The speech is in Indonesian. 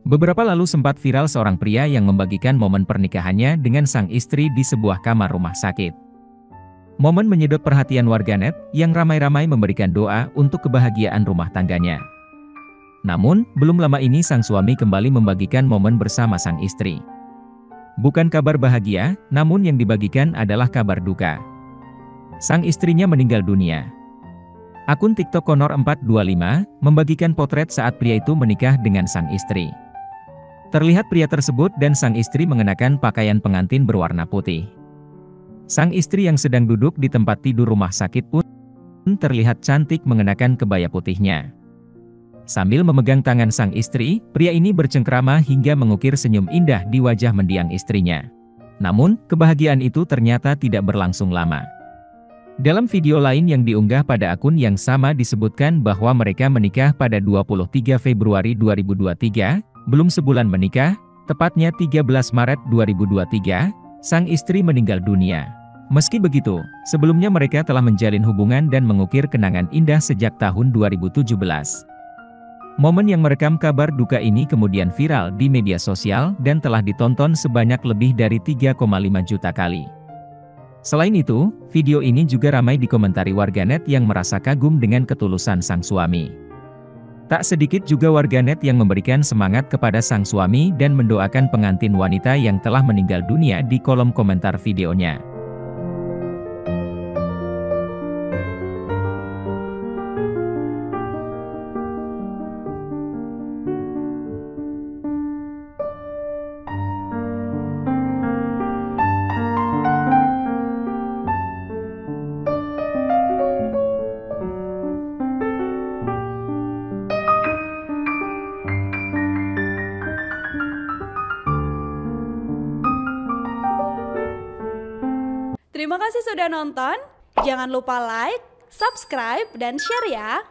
Beberapa lalu sempat viral seorang pria yang membagikan momen pernikahannya dengan sang istri di sebuah kamar rumah sakit. Momen menyedot perhatian warganet yang ramai-ramai memberikan doa untuk kebahagiaan rumah tangganya. Namun, belum lama ini sang suami kembali membagikan momen bersama sang istri. Bukan kabar bahagia, namun yang dibagikan adalah kabar duka. Sang istrinya meninggal dunia. Akun TikTok Konor425 membagikan potret saat pria itu menikah dengan sang istri. Terlihat pria tersebut dan sang istri mengenakan pakaian pengantin berwarna putih. Sang istri yang sedang duduk di tempat tidur rumah sakit pun terlihat cantik mengenakan kebaya putihnya. Sambil memegang tangan sang istri, pria ini bercengkrama hingga mengukir senyum indah di wajah mendiang istrinya. Namun, kebahagiaan itu ternyata tidak berlangsung lama. Dalam video lain yang diunggah pada akun yang sama disebutkan bahwa mereka menikah pada 23 Februari 2023, belum sebulan menikah, tepatnya 13 Maret 2023, sang istri meninggal dunia. Meski begitu, sebelumnya mereka telah menjalin hubungan dan mengukir kenangan indah sejak tahun 2017. Momen yang merekam kabar duka ini kemudian viral di media sosial dan telah ditonton sebanyak lebih dari 3,5 juta kali. Selain itu, video ini juga ramai dikomentari warganet yang merasa kagum dengan ketulusan sang suami. Tak sedikit juga warganet yang memberikan semangat kepada sang suami dan mendoakan pengantin wanita yang telah meninggal dunia di kolom komentar videonya. Terima kasih sudah nonton, jangan lupa like, subscribe, dan share ya!